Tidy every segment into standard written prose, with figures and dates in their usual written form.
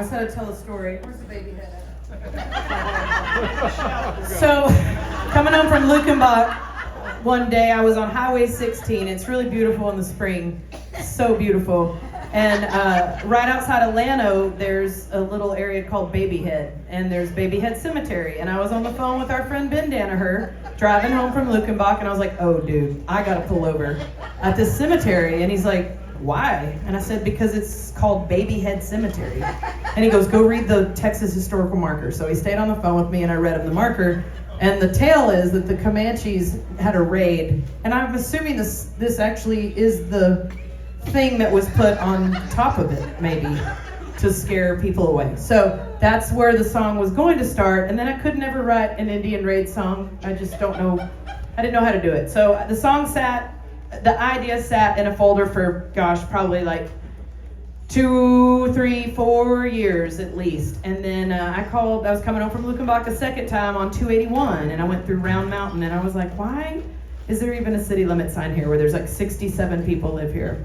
I said I'd tell a story. Where's the baby head at? So, coming home from Lukenbach one day, I was on Highway 16. It's really beautiful in the spring. So beautiful. And right outside of Llano, there's a little area called Babyhead. And there's Babyhead Cemetery. And I was on the phone with our friend Ben Danaher, driving home from Lukenbach. And I was like, oh, dude, I got to pull over at this cemetery. And he's like, why? And I said, because it's called Babyhead Cemetery. And he goes, go read the Texas Historical Marker. So he stayed on the phone with me and I read him the marker. And the tale is that the Comanches had a raid. And I'm assuming this actually is the thing that was put on top of it, maybe, to scare people away. So that's where the song was going to start. And then I could never write an Indian raid song. I just don't know. I didn't know how to do it. So the song the idea sat in a folder for, gosh, probably like 2, 3, 4 years at least. And then I was coming home from Lukenbach a second time on 281, and I went through Round Mountain, and I was like, why is there even a city limit sign here where there's like 67 people live here?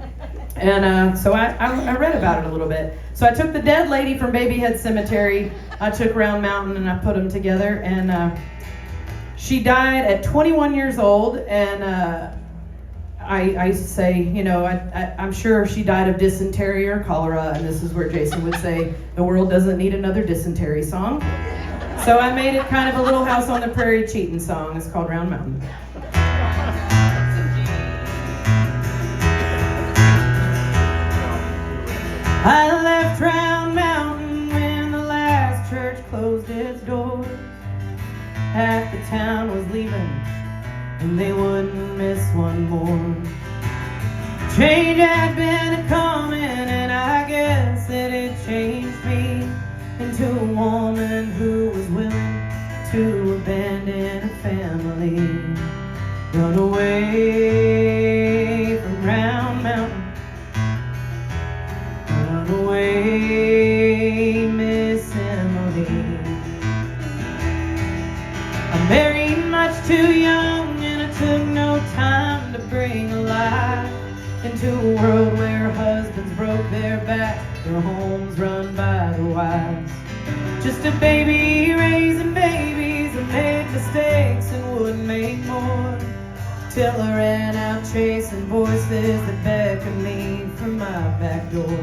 And so I read about it a little bit. So I took the dead lady from Babyhead Cemetery, I took Round Mountain, and I put them together, and she died at 21 years old, and I say, you know, I'm sure she died of dysentery or cholera, and this is where Jason would say, the world doesn't need another dysentery song. So I made it kind of a Little House on the Prairie cheating song. It's called Round Mountain. I left Round Mountain when the last church closed its doors. Half the town was leaving, and they wouldn't miss one more. Change had been a-coming, and I guess that it changed me into a woman who was willing to abandon a family, run away from Round Mountain, run away, Miss Emily. I'm married much too young, took no time to bring a life into a world where husbands broke their back, their homes run by the wives. Just a baby raising babies, I made mistakes and would make more, till I ran out chasing voices that beckoned me from my back door.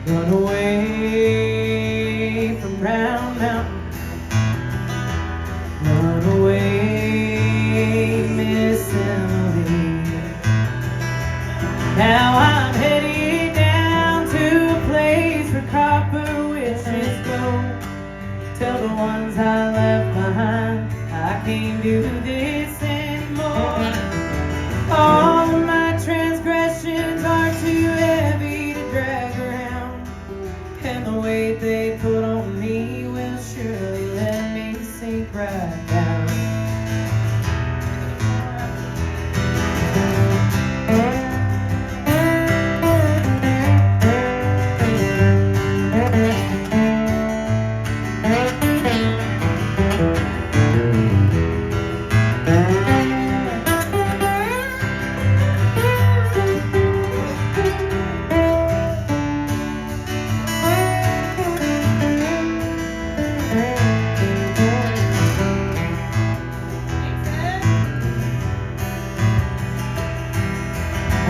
Run away from Round Mountain, run away, Miss Emily. Now I'm headed down to a place where copper witches go. Tell the ones I left behind I can't do this anymore. All of my transgressions are too heavy to drag around, and the weight they put on me will surely let me sink right down.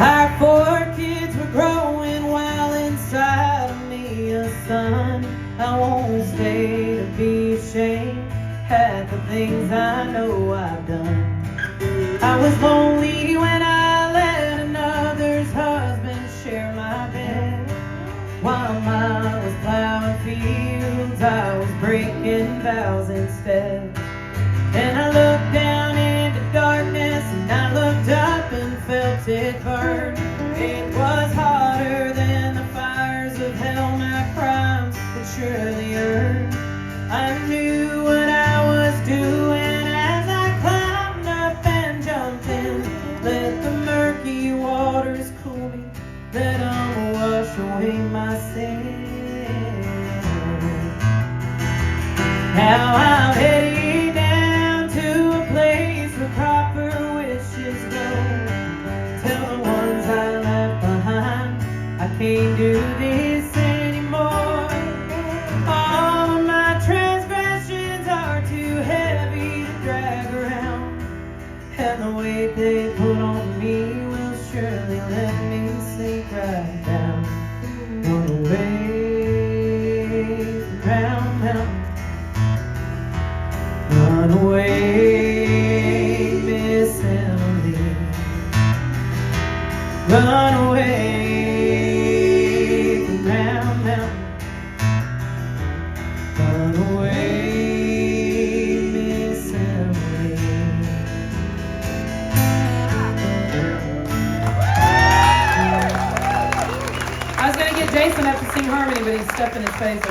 Our 4 kids were growing while inside of me a son. I won't stay to be ashamed at the things I know I've done. I was lonely when I let another's husband share my bed. While mine was plowing fields, I was breaking vows instead. And I looked down into darkness, and I looked up and felt it burn. It was hotter than the fires of hell my crimes would surely earn. I knew what I was doing as I climbed up and jumped in. Let the murky waters cool me, let them wash away my sin. Now I'm headed down to a place where copper wishes go. Tell the ones I left behind I can't do this anymore. Run away from Round Mountain. Run away, Miss Emily. I was gonna get Jason up to sing harmony, but he's stuffing his face over